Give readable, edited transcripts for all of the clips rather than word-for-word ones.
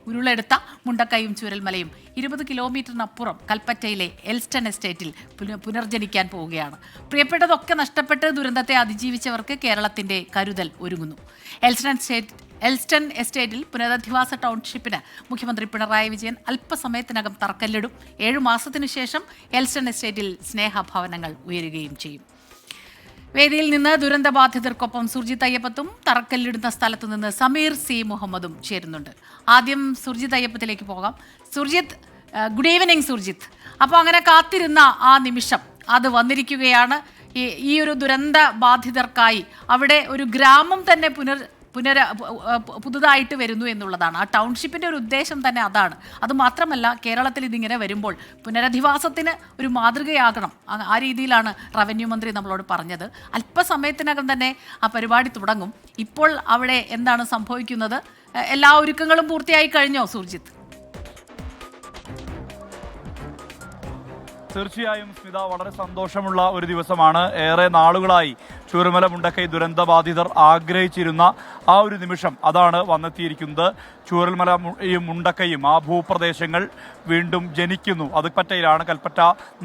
ഉരുളെടുത്ത മുണ്ടക്കൈയും ചൂരൽമലയും 20 കിലോമീറ്ററിനപ്പുറം കൽപ്പറ്റയിലെ Elston എസ്റ്റേറ്റിൽ പുനർജനിക്കാൻ പോവുകയാണ്. പ്രിയപ്പെട്ടതൊക്കെ നഷ്ടപ്പെട്ട് ദുരന്തത്തെ അതിജീവിച്ചവർക്ക് കേരളത്തിന്റെ കരുതൽ ഒരുങ്ങുന്നു. എൽസ്റ്റൺ എസ്റ്റേറ്റിൽ പുനരധിവാസ ടൗൺഷിപ്പിന് മുഖ്യമന്ത്രി പിണറായി വിജയൻ അല്പസമയത്തിനകം തറക്കല്ലിടും. 7 മാസത്തിനു ശേഷം എൽസ്റ്റൺ എസ്റ്റേറ്റിൽ സ്നേഹഭവനങ്ങൾ ഉയരുകയും ചെയ്യും. വേദിയിൽ നിന്ന് ദുരന്തബാധിതർക്കൊപ്പം സുർജിത് അയ്യപ്പത്തും തറക്കല്ലിടുന്ന സ്ഥലത്തു നിന്ന് സമീർ സി മുഹമ്മദും ചേരുന്നുണ്ട്. ആദ്യം സുർജിത് അയ്യപ്പത്തിലേക്ക് പോകാം. Surjit, good evening Surjit. അപ്പോൾ അങ്ങനെ കാത്തിരുന്ന ആ നിമിഷം അത് വന്നിരിക്കുകയാണ്. ഈ ഒരു ദുരന്ത ബാധിതർക്കായി അവിടെ ഒരു ഗ്രാമം തന്നെ പുതുതായിട്ട് വരുന്നു എന്നുള്ളതാണ്. ആ ടൗൺഷിപ്പിൻ്റെ ഒരു ഉദ്ദേശം തന്നെ അതാണ്. അതുമാത്രമല്ല, കേരളത്തിൽ ഇതിങ്ങനെ വരുമ്പോൾ പുനരധിവാസത്തിന് ഒരു മാതൃകയാകണം. ആ രീതിയിലാണ് റവന്യൂ മന്ത്രി നമ്മളോട് പറഞ്ഞത്. അല്പസമയത്തിനകം തന്നെ ആ പരിപാടി തുടങ്ങും. ഇപ്പോൾ അവിടെ എന്താണ് സംഭവിക്കുന്നത്? എല്ലാ ഒരുക്കങ്ങളും പൂർത്തിയായി കഴിഞ്ഞോ സുർജിത്ത്? തീർച്ചയായും സ്മിത, വളരെ സന്തോഷമുള്ള ഒരു ദിവസമാണ്. ഏറെ നാളുകളായി ചൂരൽമല മുണ്ടക്കൈ ദുരന്തബാധിതർ ആഗ്രഹിച്ചിരുന്ന ആ ഒരു നിമിഷം അതാണ് വന്നെത്തിയിരിക്കുന്നത്. ചൂരൽമലയും മുണ്ടക്കൈയും ആ ഭൂപ്രദേശങ്ങൾ വീണ്ടും ജനിക്കുന്നു. അത് കൽപ്പറ്റ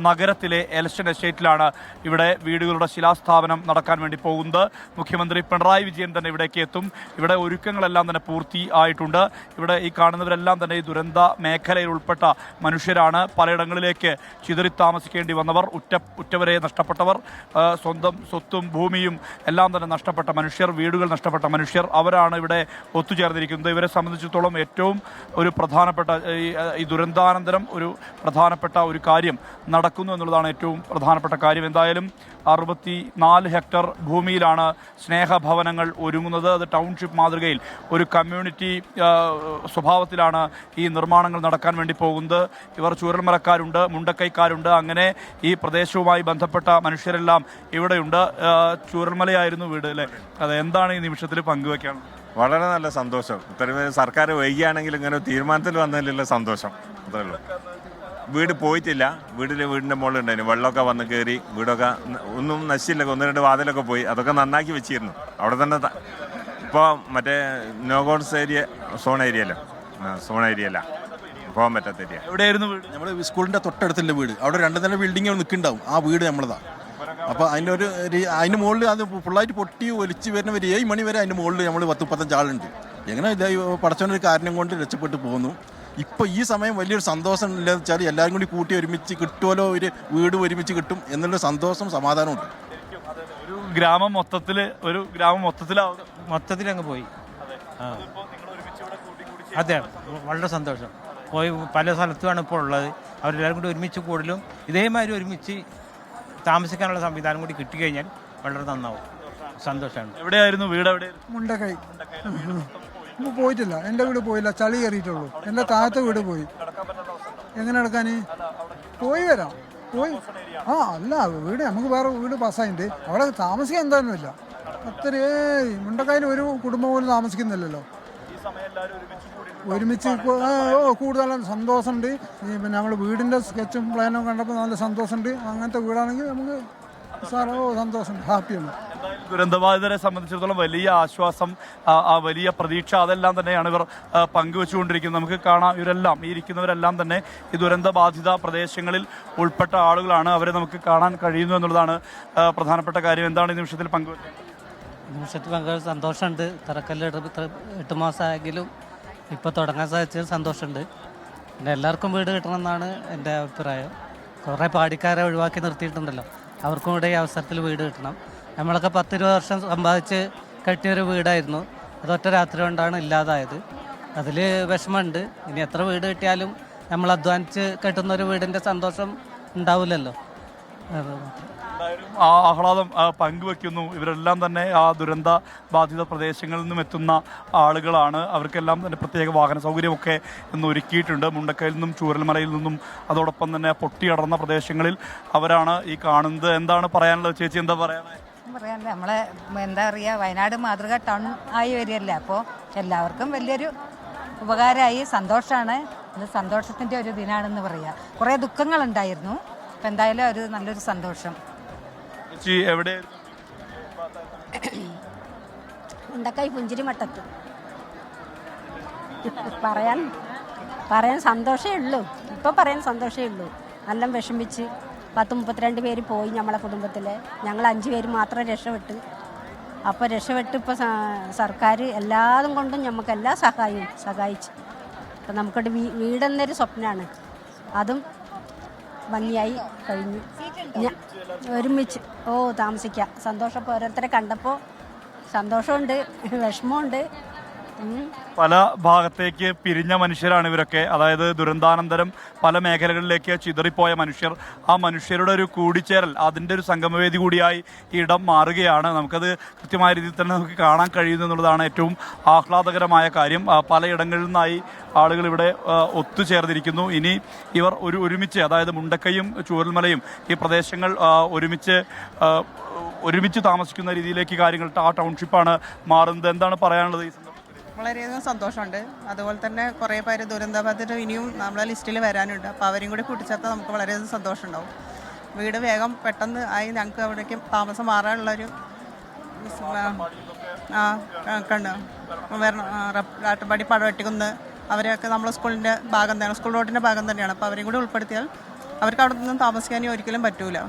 നഗരത്തിലെ എൽസ്റ്റൺ എസ്റ്റേറ്റിലാണ് ഇവിടെ വീടുകളുടെ ശിലാസ്ഥാപനം നടക്കാൻ വേണ്ടി പോകുന്നത്. മുഖ്യമന്ത്രി പിണറായി വിജയൻ തന്നെ ഇവിടേക്ക് എത്തും. ഇവിടെ ഒരുക്കങ്ങളെല്ലാം തന്നെ പൂർത്തിയായിട്ടുണ്ട്. ഇവിടെ ഈ കാണുന്നവരെല്ലാം തന്നെ ഈ ദുരന്ത മേഖലയിൽ ഉൾപ്പെട്ട മനുഷ്യരാണ്. പലയിടങ്ങളിലേക്ക് ചിതറി താമസിക്കേണ്ടി വന്നവർ, ഉറ്റവരെ നഷ്ടപ്പെട്ടവർ, സ്വന്തം സ്വത്തും ഭൂമിയും എല്ലാം തന്നെ നഷ്ടപ്പെട്ട മനുഷ്യർ, വീടുകൾ നഷ്ടപ്പെട്ട മനുഷ്യർ, അവരാണ് ഇവിടെ ഒത്തുചേർന്നിരിക്കുന്നത്. ഇവരെ സംബന്ധിച്ചിടത്തോളം ഏറ്റവും ഒരു പ്രധാനപ്പെട്ട ഈ ദുരന്താനന്തരം ഒരു പ്രധാനപ്പെട്ട ഒരു കാര്യം നടക്കുന്നു എന്നുള്ളതാണ് ഏറ്റവും പ്രധാനപ്പെട്ട കാര്യം. എന്തായാലും 64 ഹെക്ടർ ഭൂമിയിലാണ് സ്നേഹഭവനങ്ങൾ ഒരുങ്ങുന്നത്. അത് ടൗൺഷിപ്പ് മാതൃകയിൽ ഒരു കമ്മ്യൂണിറ്റി സ്വഭാവത്തിലാണ് ഈ നിർമ്മാണങ്ങൾ നടക്കാൻ വേണ്ടി പോകുന്നത്. ഇവർ ചൂരൽമലക്കാരുണ്ട്, മുണ്ടക്കൈക്കാരുണ്ട്, അങ്ങനെ ഈ പ്രദേശവുമായി ബന്ധപ്പെട്ട മനുഷ്യരെല്ലാം ഇവിടെയുണ്ട്. ചൂരൽമലയായിരുന്നു വീട് അല്ലേ? അത് എന്താണ് ഈ നിമിഷത്തിൽ പങ്കുവെക്കാൻ? വളരെ നല്ല സന്തോഷം. ഇത്രയും സർക്കാർ വൈകിയാണെങ്കിൽ ഇങ്ങനെ തീരുമാനത്തിൽ വന്നതിലുള്ള സന്തോഷം അതേ ഉള്ളൂ. വീട് പോയിട്ടില്ല. വീടിൻ്റെ മുകളിലുണ്ടായിരുന്നു. വെള്ളമൊക്കെ വന്ന് കയറി വീടൊക്കെ ഒന്നും നശിച്ചില്ല. 1-2 വാതിലൊക്കെ പോയി. അതൊക്കെ നന്നാക്കി വെച്ചിരുന്നു. അവിടെ തന്നെ ഇപ്പോൾ മറ്റേ നോഗോൺസ് ഏരിയ സോൺ ഏരിയ അല്ല പോകാൻ പറ്റാത്ത ഏരിയ. എവിടെയായിരുന്നു വീട്? നമ്മുടെ സ്കൂളിൻ്റെ തൊട്ടടുത്തുള്ള വീട്. അവിടെ 2 നില ബിൽഡിംഗ് നിൽക്കുന്നുണ്ടാവും. ആ വീട് നമ്മളതാണ്. അപ്പോൾ അതിൻ്റെ മുകളിൽ അത് ഫുള്ളായിട്ട് പൊട്ടി ഒലിച്ച് വരുന്ന ഒരു 7 മണി വരെ അതിൻ്റെ മുകളിൽ നമ്മൾ 10-15 ആളുണ്ട്. എങ്ങനെ പടച്ചവനൊരു കാരണം കൊണ്ട് രക്ഷപ്പെട്ടു പോകുന്നു. ഇപ്പോൾ ഈ സമയം വലിയൊരു സന്തോഷം ഇല്ലെന്ന് വെച്ചാൽ എല്ലാവരും കൂടി കൂട്ടി ഒരുമിച്ച് കിട്ടുമല്ലോ, ഒരു വീട് ഒരുമിച്ച് കിട്ടും എന്നുള്ള സന്തോഷം സമാധാനമുണ്ട്. ഒരു ഗ്രാമം മൊത്തത്തിലങ്ങ് പോയി. അതെ, വളരെ സന്തോഷം. പോയി പല സ്ഥലത്തുമാണ് ഇപ്പോൾ ഉള്ളത്. അവരെല്ലാവരും കൂടി ഒരുമിച്ച് കൂടുതലും ഇതേമാതിരി ഒരുമിച്ച് താമസിക്കാനുള്ള സംവിധാനം കൂടി കിട്ടിക്കഴിഞ്ഞാൽ വളരെ നന്നാവും. സന്തോഷമാണ്. എവിടെയായിരുന്നു വീട്? മുണ്ടക്കൈ. പോയിട്ടില്ല, എൻ്റെ വീട് പോയില്ല, ചളി കയറിയിട്ടുള്ളൂ. എൻ്റെ താഴത്തെ വീട് പോയി. എങ്ങനെ എടുക്കാൻ? പോയി വരാം. അല്ല വീട് നമുക്ക് വേറെ വീട് പാസ്സായിട്ടുണ്ട്. അവിടെ താമസിക്കാൻ എന്തായാലുമില്ല. മുണ്ടക്കൈയിൽ ഒരു കുടുംബം പോലും താമസിക്കുന്നില്ലല്ലോ. ഒരുമിച്ച് കൂടുതൽ സന്തോഷമുണ്ട്. പിന്നെ ഞങ്ങൾ വീടിൻ്റെ സ്കെച്ചും പ്ലാനും കണ്ടപ്പോൾ നല്ല സന്തോഷമുണ്ട്. അങ്ങനത്തെ വീടാണെങ്കിൽ നമുക്ക് സന്തോഷം, ഹാപ്പിയാണ്. ദുരന്തബാധിതരെ സംബന്ധിച്ചിടത്തോളം വലിയ ആശ്വാസം, ആ വലിയ പ്രതീക്ഷ, അതെല്ലാം തന്നെയാണ് ഇവർ പങ്കുവെച്ചുകൊണ്ടിരിക്കുന്നത്. നമുക്ക് കാണാം, ഇവരെല്ലാം ഈ ഇരിക്കുന്നവരെല്ലാം തന്നെ ഈ ദുരന്തബാധിത പ്രദേശങ്ങളിൽ ഉൾപ്പെട്ട ആളുകളാണ്. അവരെ നമുക്ക് കാണാൻ കഴിയുന്നു എന്നുള്ളതാണ് പ്രധാനപ്പെട്ട കാര്യം. എന്താണ് ഈ നിമിഷത്തിൽ പങ്കുവെച്ചത്? സന്തോഷമുണ്ട്. തറക്കല്ല് 8 മാസമായെങ്കിലും ഇപ്പോൾ തുടങ്ങാൻ സാധിച്ചത് സന്തോഷമുണ്ട്. പിന്നെ എല്ലാവർക്കും വീട് കിട്ടണമെന്നാണ് എൻ്റെ അഭിപ്രായം. കുറേ പാടിക്കാരെ ഒഴിവാക്കി നിർത്തിയിട്ടുണ്ടല്ലോ, അവർക്കും കൂടെ ഈ അവസരത്തിൽ വീട് കിട്ടണം. നമ്മളൊക്കെ 10-20 വർഷം സമ്പാദിച്ച് കെട്ടിയൊരു വീടായിരുന്നു. അത് ഒറ്റ രാത്രി കൊണ്ടാണ് ഇല്ലാതായത്. അതിൽ വിഷമമുണ്ട്. ഇനി എത്ര വീട് കിട്ടിയാലും നമ്മൾ അധ്വാനിച്ച് കെട്ടുന്നൊരു വീടിൻ്റെ സന്തോഷം ഉണ്ടാവില്ലല്ലോ. ആ ആഹ്ലാദം പങ്കുവെക്കുന്നു. ഇവരെല്ലാം തന്നെ ആ ദുരന്ത ബാധിത പ്രദേശങ്ങളിൽ നിന്നും എത്തുന്ന ആളുകളാണ്. അവർക്കെല്ലാം തന്നെ പ്രത്യേക വാഹന സൗകര്യമൊക്കെ ഇന്ന് ഒരുക്കിയിട്ടുണ്ട്. മുണ്ടക്കയിൽ നിന്നും ചൂരൽമലയിൽ നിന്നും അതോടൊപ്പം തന്നെ പൊട്ടിയടർന്ന പ്രദേശങ്ങളിൽ അവരാണ് ഈ കാണുന്നത്. എന്താണ് പറയാനുള്ളത് ചേച്ചി? എന്താ പറയാനുള്ളത്? നമ്മളെ എന്താ പറയുക, വയനാട് മാതൃക ടൗൺ ആയി വരികയല്ലേ. അപ്പോൾ എല്ലാവർക്കും വലിയൊരു ഉപകാരമായി, സന്തോഷമാണ്. ഇത് സന്തോഷത്തിൻ്റെ ഒരു ദിനമാണെന്ന് പറയുക. കുറേ ദുഃഖങ്ങളുണ്ടായിരുന്നു. അപ്പം എന്തായാലും ഒരു നല്ലൊരു സന്തോഷം. മുണ്ടക്കൈ പുഞ്ചിരി മട്ടത്ത് പറയാൻ പറയാൻ സന്തോഷമേ ഉള്ളൂ. ഇപ്പോൾ പറയാൻ സന്തോഷമേ ഉള്ളൂ. നല്ല വിഷമിച്ച് 32 പേര് പോയി നമ്മളെ കുടുംബത്തിലെ. ഞങ്ങൾ 5 പേര് മാത്രം രക്ഷപ്പെട്ടു. അപ്പോൾ രക്ഷപ്പെട്ട് ഇപ്പോൾ സർക്കാർ എല്ലാതും കൊണ്ടും നമുക്ക് എല്ലാ സഹായവും സഹായിച്ചു. അപ്പോൾ നമുക്കൊരു വീടെന്നൊരു സ്വപ്നമാണ്, അതും ഭംഗിയായി കഴിഞ്ഞു. ഒരുമിച്ച് താമസിക്കാം. സന്തോഷം. ഇപ്പോൾ ഓരോരുത്തരെ കണ്ടപ്പോൾ സന്തോഷമുണ്ട്, വിഷമമുണ്ട്. പല ഭാഗത്തേക്ക് പിരിഞ്ഞ മനുഷ്യരാണ് ഇവരൊക്കെ. അതായത് ദുരന്താനന്തരം പല മേഖലകളിലേക്ക് ചിതറിപ്പോയ മനുഷ്യർ. ആ മനുഷ്യരുടെ ഒരു കൂടിച്ചേരൽ, അതിൻ്റെ ഒരു സംഗമവേദി കൂടിയായി ഈ ഇടം മാറുകയാണ്. നമുക്കത് കൃത്യമായ രീതിയിൽ തന്നെ നമുക്ക് കാണാൻ കഴിയുന്നു എന്നുള്ളതാണ് ഏറ്റവും ആഹ്ലാദകരമായ കാര്യം. പലയിടങ്ങളിൽ നിന്നായി ആളുകൾ ഇവിടെ ഒത്തുചേർന്നിരിക്കുന്നു. ഇനി ഇവർ ഒരുമിച്ച്, അതായത് മുണ്ടക്കയും ചൂരൽമലയും ഈ പ്രദേശങ്ങൾ ഒരുമിച്ച് താമസിക്കുന്ന രീതിയിലേക്ക് കാര്യങ്ങൾ ആ ടൗൺഷിപ്പാണ് മാറുന്നത്. എന്താണ് പറയാനുള്ളത് ഈ സന്ദർഭത്തിൽ? വളരെയധികം സന്തോഷമുണ്ട്. അതുപോലെ തന്നെ കുറേ പേര് ദുരന്തബാധിതർ ഇനിയും നമ്മളെ ലിസ്റ്റിൽ വരാനുണ്ട്. അപ്പോൾ അവരെയും കൂടി കൂട്ടിച്ചേർത്താൽ നമുക്ക് വളരെയധികം സന്തോഷമുണ്ടാവും. വീട് വേഗം പെട്ടെന്ന് ആയി ഞങ്ങൾക്ക് അവിടേക്ക് താമസം മാറാനുള്ളൊരു കണ്ട് രാട്ടപ്പാടി പടവെട്ടിക്കുന്ന് അവരെയൊക്കെ നമ്മളെ സ്കൂളിൻ്റെ ഭാഗം തന്നെയാണ്, സ്കൂൾ റോഡിൻ്റെ ഭാഗം തന്നെയാണ്. അപ്പോൾ അവരെയും കൂടി ഉൾപ്പെടുത്തിയാൽ അവർക്ക് അവിടെ നിന്നും താമസിക്കാനും ഒരിക്കലും പറ്റൂല.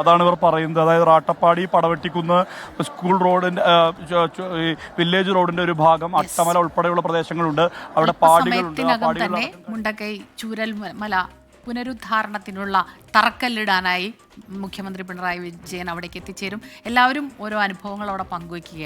അതാണ് ഇവർ പറയുന്നത്. അതായത് റാട്ടപ്പാടി, പടവെട്ടിക്കുന്ന്, സ്കൂൾ റോഡിന്റെ വില്ലേജ് റോഡിന്റെ ഒരു ഭാഗം, അട്ടമല ഉൾപ്പെടെയുള്ള പ്രദേശങ്ങളുണ്ട്. അവിടെ പാടികളുണ്ട്. തന്നെ മുണ്ടക്കൈ ചൂരൽമല പുനരുദ്ധാരണത്തിനുള്ള തറക്കല്ലിടാനായി മുഖ്യമന്ത്രി പിണറായി വിജയൻ അവിടേക്ക് എത്തിച്ചേരും. എല്ലാവരും ഓരോ അനുഭവങ്ങൾ അവിടെ പങ്കുവയ്ക്കുകയാണ്.